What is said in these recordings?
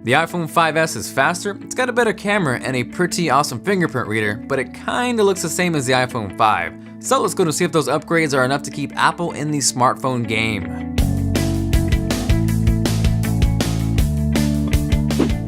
The iPhone 5S is faster, it's got a better camera and a pretty awesome fingerprint reader, but it kinda looks the same as the iPhone 5. So let's go to see if those upgrades are enough to keep Apple in the smartphone game.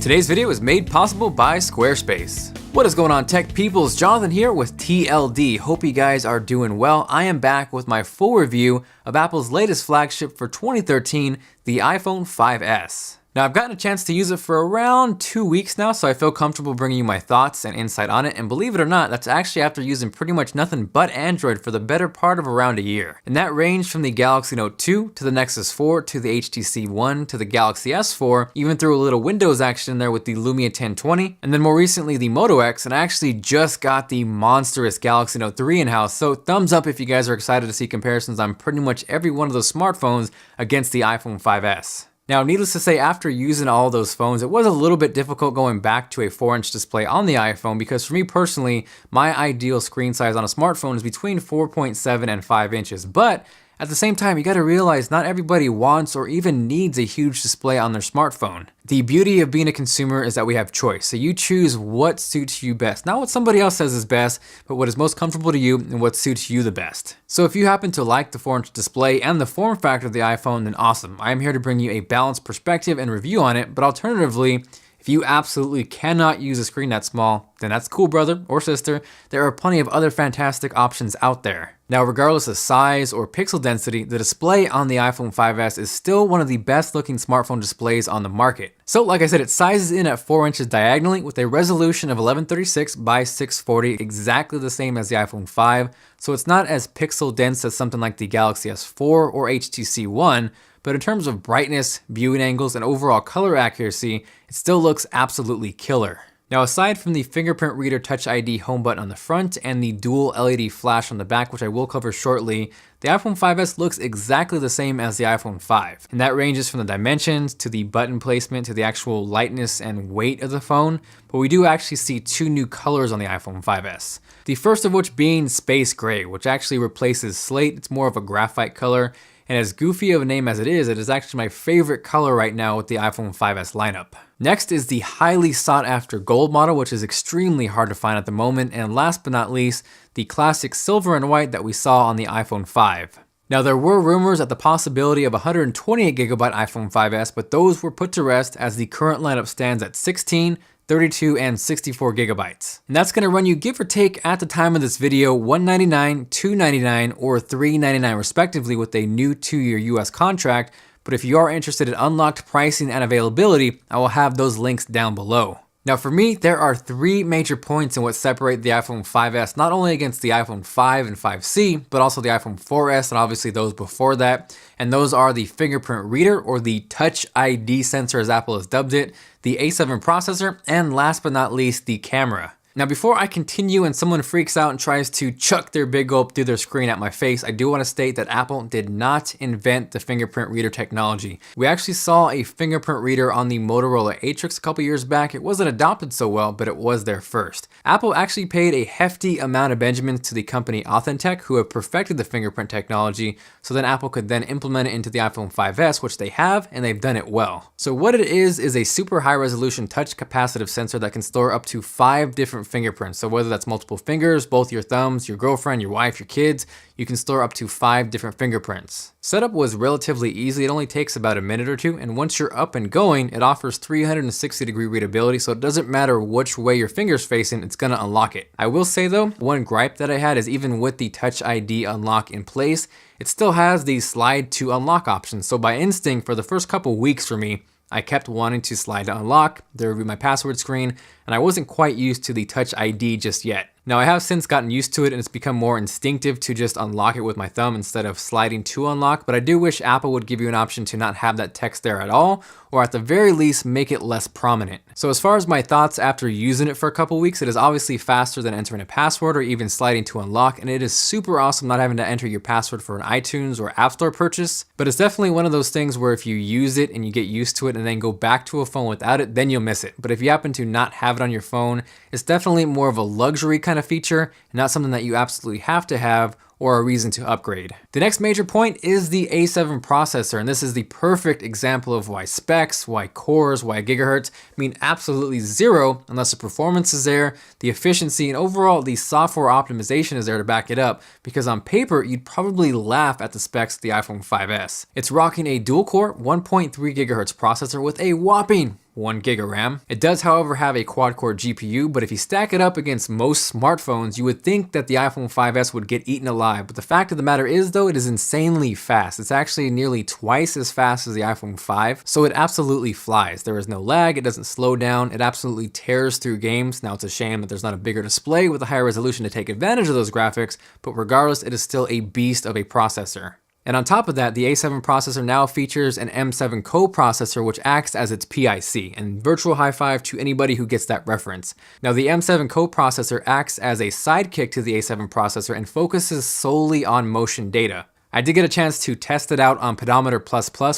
Today's video is made possible by Squarespace. What is going on, tech peoples? Jonathan here with TLD. Hope you guys are doing well. I am back with my full review of Apple's latest flagship for 2013, the iPhone 5S. Now, I've gotten a chance to use it for around 2 weeks now, so I feel comfortable bringing you my thoughts and insight on it. And believe it or not, that's actually after using pretty much nothing but Android for the better part of around a year. And that ranged from the Galaxy Note 2 to the Nexus 4 to the HTC One to the Galaxy S4, even threw a little Windows action in there with the Lumia 1020, and then more recently the Moto X, and I actually just got the monstrous Galaxy Note 3 in-house. So thumbs up if you guys are excited to see comparisons on pretty much every one of those smartphones against the iPhone 5S. Now, needless to say, after using all those phones, it was a little bit difficult going back to a 4-inch display on the iPhone because for me personally, my ideal screen size on a smartphone is between 4.7 and 5 inches. But at the same time, you gotta realize not everybody wants or even needs a huge display on their smartphone. The beauty of being a consumer is that we have choice. So you choose what suits you best. Not what somebody else says is best, but what is most comfortable to you and what suits you the best. So if you happen to like the 4-inch display and the form factor of the iPhone, then awesome. I am here to bring you a balanced perspective and review on it, but alternatively, if you absolutely cannot use a screen that small, then that's cool, brother or sister. There are plenty of other fantastic options out there. Now, regardless of size or pixel density, the display on the iPhone 5S is still one of the best looking smartphone displays on the market. So like I said, it sizes in at 4 inches diagonally with a resolution of 1136 by 640, exactly the same as the iPhone 5. So it's not as pixel dense as something like the Galaxy S4 or HTC One, but in terms of brightness, viewing angles, and overall color accuracy, it still looks absolutely killer. Now, aside from the fingerprint reader Touch ID home button on the front and the dual LED flash on the back, which I will cover shortly, the iPhone 5S looks exactly the same as the iPhone 5. And that ranges from the dimensions to the button placement to the actual lightness and weight of the phone, but we do actually see 2 new colors on the iPhone 5S. The first of which being Space Gray, which actually replaces slate. It's more of a graphite color. And as goofy of a name as it is actually my favorite color right now with the iPhone 5S lineup. Next is the highly sought after gold model, which is extremely hard to find at the moment. And last but not least, the classic silver and white that we saw on the iPhone 5. Now, there were rumors at the possibility of a 128GB iPhone 5S, but those were put to rest as the current lineup stands at 16, 32, and 64GB. And that's gonna run you, give or take at the time of this video, $199, $299, or $399 respectively with a new 2-year US contract. But if you are interested in unlocked pricing and availability, I will have those links down below. Now for me, there are 3 major points in what separate the iPhone 5S, not only against the iPhone 5 and 5C, but also the iPhone 4S and obviously those before that. And those are the fingerprint reader, or the Touch ID sensor as Apple has dubbed it, the A7 processor, and last but not least, the camera. Now, before I continue and someone freaks out and tries to chuck their big gulp through their screen at my face, I do want to state that Apple did not invent the fingerprint reader technology. We actually saw a fingerprint reader on the Motorola Atrix a couple years back. It wasn't adopted so well, but it was there first. Apple actually paid a hefty amount of Benjamins to the company Authentech, who have perfected the fingerprint technology, so then Apple could then implement it into the iPhone 5S, which they have, and they've done it well. So what it is a super high resolution touch capacitive sensor that can store up to 5 different fingerprints. So whether that's multiple fingers, both your thumbs, your girlfriend, your wife, your kids, you can store up to 5 different fingerprints. Setup was relatively easy. It only takes about a minute or 2. And once you're up and going, it offers 360-degree readability. So it doesn't matter which way your finger's facing, it's gonna unlock it. I will say though, one gripe that I had is even with the Touch ID unlock in place, it still has the slide to unlock option. So by instinct, for the first couple weeks for me, I kept wanting to slide to unlock, there would be my password screen, and I wasn't quite used to the Touch ID just yet. Now, I have since gotten used to it and it's become more instinctive to just unlock it with my thumb instead of sliding to unlock, but I do wish Apple would give you an option to not have that text there at all, or at the very least make it less prominent. So as far as my thoughts after using it for a couple weeks, it is obviously faster than entering a password or even sliding to unlock, and it is super awesome not having to enter your password for an iTunes or App Store purchase, but it's definitely one of those things where if you use it and you get used to it and then go back to a phone without it, then you'll miss it. But if you happen to not have it on your phone, it's definitely more of a luxury kind of feature and not something that you absolutely have to have or a reason to upgrade. The next major point is the A7 processor, and this is the perfect example of why specs, why cores, why gigahertz mean absolutely zero unless the performance is there, the efficiency, and overall the software optimization is there to back it up, because on paper you'd probably laugh at the specs of the iPhone 5S. It's rocking a dual-core 1.3 gigahertz processor with a whopping 1 gig of RAM. It does, however, have a quad-core GPU, but if you stack it up against most smartphones, you would think that the iPhone 5S would get eaten alive. But the fact of the matter is, though, it is insanely fast. It's actually nearly twice as fast as the iPhone 5, so it absolutely flies. There is no lag, it doesn't slow down, it absolutely tears through games. Now, it's a shame that there's not a bigger display with a higher resolution to take advantage of those graphics, but regardless, it is still a beast of a processor. And on top of that, the A7 processor now features an M7 coprocessor, which acts as its PIC, and virtual high five to anybody who gets that reference. Now, the M7 coprocessor acts as a sidekick to the A7 processor and focuses solely on motion data. I did get a chance to test it out on Pedometer++,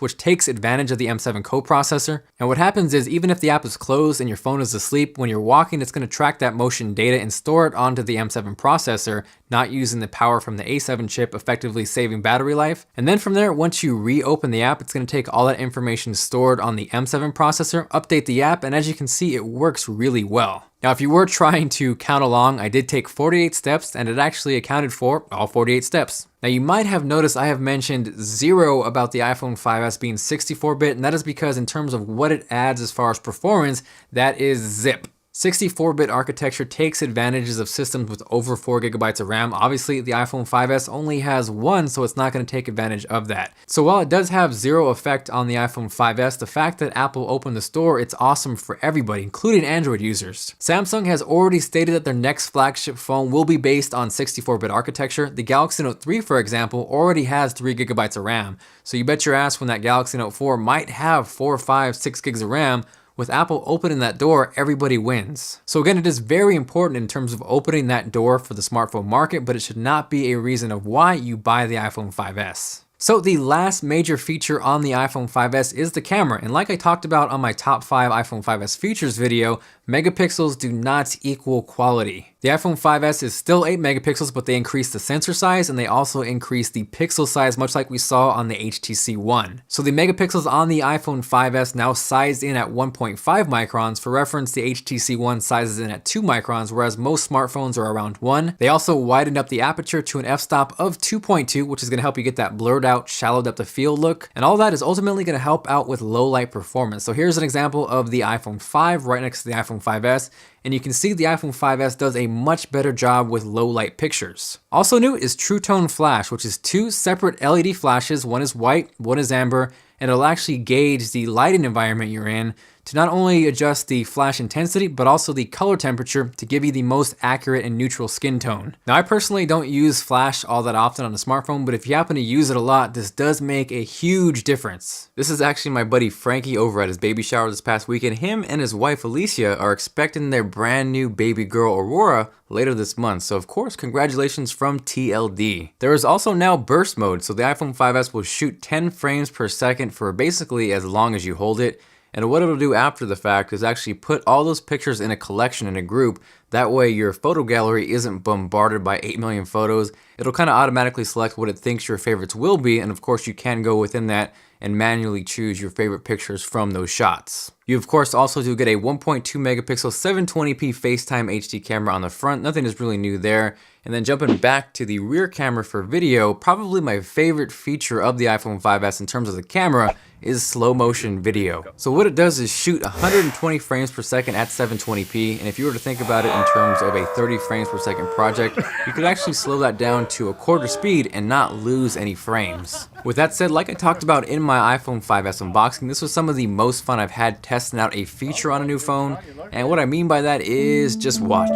which takes advantage of the M7 coprocessor. And what happens is, even if the app is closed and your phone is asleep, when you're walking, it's going to track that motion data and store it onto the M7 processor, not using the power from the A7 chip, effectively saving battery life. And then from there, once you reopen the app, it's going to take all that information stored on the M7 processor, update the app, and as you can see, it works really well. Now, if you were trying to count along, I did take 48 steps and it actually accounted for all 48 steps. Now, you might have noticed I have mentioned zero about the iPhone 5S being 64-bit, and that is because in terms of what it adds as far as performance, that is zip. 64-bit architecture takes advantages of systems with over 4 gigabytes of RAM. Obviously, the iPhone 5S only has one, so it's not going to take advantage of that. So while it does have zero effect on the iPhone 5S, the fact that Apple opened the store, it's awesome for everybody, including Android users. Samsung has already stated that their next flagship phone will be based on 64-bit architecture. The Galaxy Note 3, for example, already has 3 gigabytes of RAM. So you bet your ass when that Galaxy Note 4 might have 4, 5, 6 gigs of RAM. With Apple opening that door, everybody wins. So again, it is very important in terms of opening that door for the smartphone market, but it should not be a reason of why you buy the iPhone 5S. So the last major feature on the iPhone 5S is the camera, and like I talked about on my top 5 iPhone 5S features video, megapixels do not equal quality. The iPhone 5S is still 8 megapixels, but they increased the sensor size and they also increased the pixel size, much like we saw on the HTC One. So the megapixels on the iPhone 5S now sized in at 1.5 microns. For reference, the HTC One sizes in at 2 microns, whereas most smartphones are around 1. They also widened up the aperture to an f-stop of 2.2, which is going to help you get that blurred out, shallow depth of field look, and all that is ultimately going to help out with low light performance. So here's an example of the iPhone 5 right next to the iPhone 5S, and you can see the iPhone 5S does a much better job with low light pictures. Also new is True Tone Flash, which is 2 separate LED flashes. One is white, one is amber, and it'll actually gauge the lighting environment you're in to not only adjust the flash intensity, but also the color temperature to give you the most accurate and neutral skin tone. Now, I personally don't use flash all that often on a smartphone, but if you happen to use it a lot, this does make a huge difference. This is actually my buddy Frankie over at his baby shower this past weekend. Him and his wife Alicia are expecting their brand new baby girl Aurora later this month. So of course, congratulations from TLD. There is also now burst mode, so the iPhone 5S will shoot 10 frames per second for basically as long as you hold it. And what it'll do after the fact is actually put all those pictures in a collection, in a group. That way your photo gallery isn't bombarded by 8 million photos. It'll kind of automatically select what it thinks your favorites will be, and of course you can go within that and manually choose your favorite pictures from those shots. You of course also do get a 1.2 megapixel 720p FaceTime HD camera on the front. Nothing is really new there. And then jumping back to the rear camera for video, probably my favorite feature of the iPhone 5S in terms of the camera is slow motion video. So what it does is shoot 120 frames per second at 720p, and if you were to think about it in terms of a 30 frames per second project, you could actually slow that down to a quarter speed and not lose any frames. With that said, like I talked about in my iPhone 5S unboxing, this was some of the most fun I've had testing out a feature on a new phone, and what I mean by that is just watch.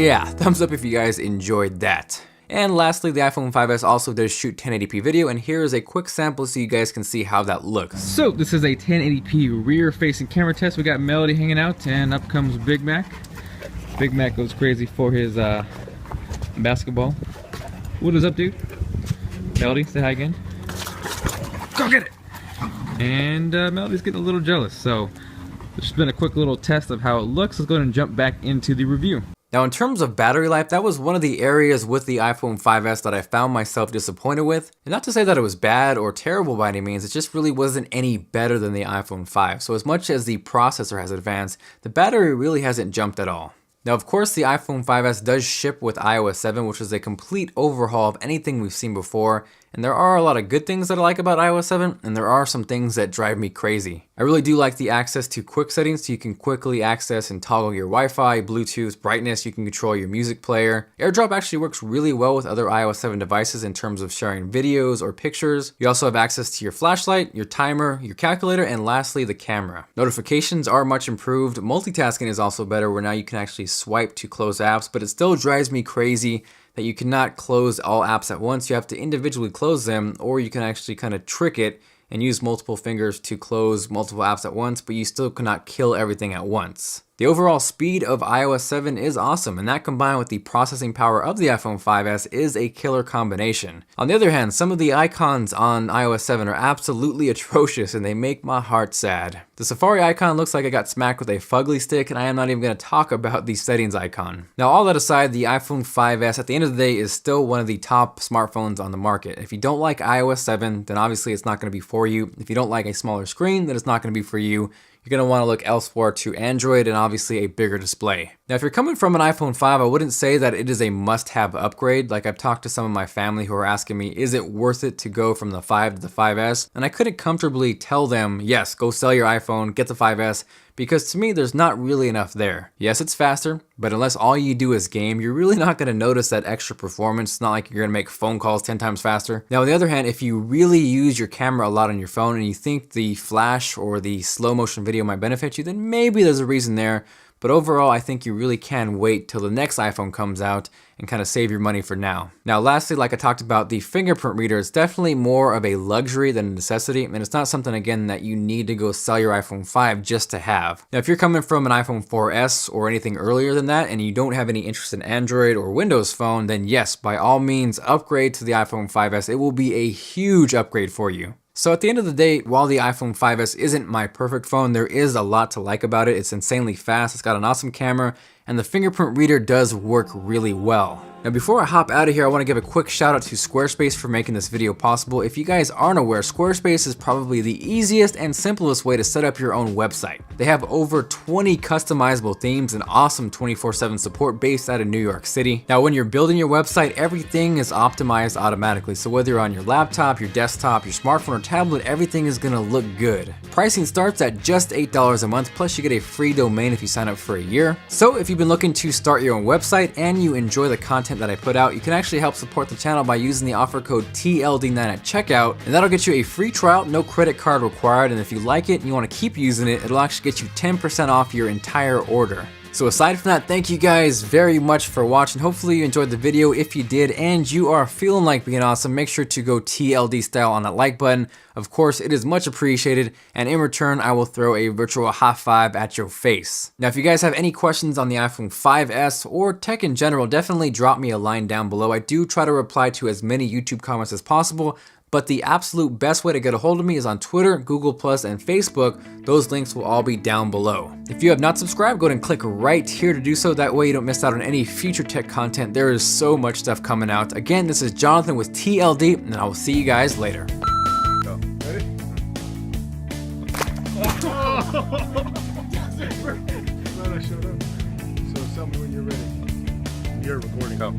yeah, thumbs up if you guys enjoyed that. And lastly, the iPhone 5S also does shoot 1080p video, and here is a quick sample so you guys can see how that looks. So this is a 1080p rear-facing camera test. We got Melody hanging out, and up comes Big Mac. Big Mac goes crazy for his basketball. What is up, dude? Melody, say hi again. Go get it! And Melody's getting a little jealous, so it's been a quick little test of how it looks. Let's go ahead and jump back into the review. Now, in terms of battery life, that was one of the areas with the iPhone 5S that I found myself disappointed with. And not to say that it was bad or terrible by any means, it just really wasn't any better than the iPhone 5. So as much as the processor has advanced, the battery really hasn't jumped at all. Now, of course, the iPhone 5S does ship with iOS 7, which is a complete overhaul of anything we've seen before. And there are a lot of good things that I like about iOS 7, and there are some things that drive me crazy. I really do like the access to quick settings, so you can quickly access and toggle your Wi-Fi, Bluetooth, brightness, you can control your music player. AirDrop actually works really well with other iOS 7 devices in terms of sharing videos or pictures. You also have access to your flashlight, your timer, your calculator, and lastly, the camera. Notifications are much improved. Multitasking is also better, where now you can actually swipe to close apps, but it still drives me crazy that you cannot close all apps at once. You have to individually close them, or you can actually kind of trick it and use multiple fingers to close multiple apps at once, but you still cannot kill everything at once. The overall speed of iOS 7 is awesome, and that combined with the processing power of the iPhone 5S is a killer combination. On the other hand, some of the icons on iOS 7 are absolutely atrocious and they make my heart sad. The Safari icon looks like it got smacked with a fugly stick, and I am not even going to talk about the settings icon. Now, all that aside, the iPhone 5S at the end of the day is still one of the top smartphones on the market. If you don't like iOS 7, then obviously it's not going to be for you. If you don't like a smaller screen, then it's not going to be for you. You're going to want to look elsewhere to Android and obviously a bigger display. Now, if you're coming from an iPhone 5, I wouldn't say that it is a must-have upgrade. Like, I've talked to some of my family who are asking me, is it worth it to go from the 5 to the 5S? And I couldn't comfortably tell them, yes, go sell your iPhone, get the 5S, because to me, there's not really enough there. Yes, it's faster, but unless all you do is game, you're really not going to notice that extra performance. It's not like you're going to make phone calls 10 times faster. Now, on the other hand, if you really use your camera a lot on your phone and you think the flash or the slow motion video might benefit you, then maybe there's a reason there. But overall, I think you really can wait till the next iPhone comes out and kind of save your money for now. Now, lastly, like I talked about, the fingerprint reader is definitely more of a luxury than a necessity, and it's not something, again, that you need to go sell your iPhone 5 just to have. Now, if you're coming from an iPhone 4S or anything earlier than that, and you don't have any interest in Android or Windows Phone, then yes, by all means, upgrade to the iPhone 5S. It will be a huge upgrade for you. So at the end of the day, while the iPhone 5S isn't my perfect phone, there is a lot to like about it. It's insanely fast, it's got an awesome camera, and the fingerprint reader does work really well. Now, before I hop out of here, I want to give a quick shout out to Squarespace for making this video possible. If you guys aren't aware, Squarespace is probably the easiest and simplest way to set up your own website. They have over 20 customizable themes and awesome 24/7 support based out of New York City. Now, when you're building your website, everything is optimized automatically. So whether you're on your laptop, your desktop, your smartphone, or tablet, everything is going to look good. Pricing starts at just $8 a month, plus you get a free domain if you sign up for a year. So if you've been looking to start your own website and you enjoy the content that I put out, you can actually help support the channel by using the offer code TLD9 at checkout, and that'll get you a free trial, no credit card required, and if you like it and you want to keep using it, it'll actually get you 10% off your entire order. So aside from that, thank you guys very much for watching. Hopefully you enjoyed the video. If you did and you are feeling like being awesome, make sure to go TLD style on that like button. Of course, it is much appreciated, and in return, I will throw a virtual high five at your face. Now, if you guys have any questions on the iPhone 5S or tech in general, definitely drop me a line down below. I do try to reply to as many YouTube comments as possible, but the absolute best way to get a hold of me is on Twitter, Google+, and Facebook. Those links will all be down below. If you have not subscribed, go ahead and click right here to do so. That way you don't miss out on any future tech content. There is so much stuff coming out. Again, this is Jonathan with TLD, and I will see you guys later. Go. Ready? Glad I showed up. So tell me when you're ready. You're recording. Go.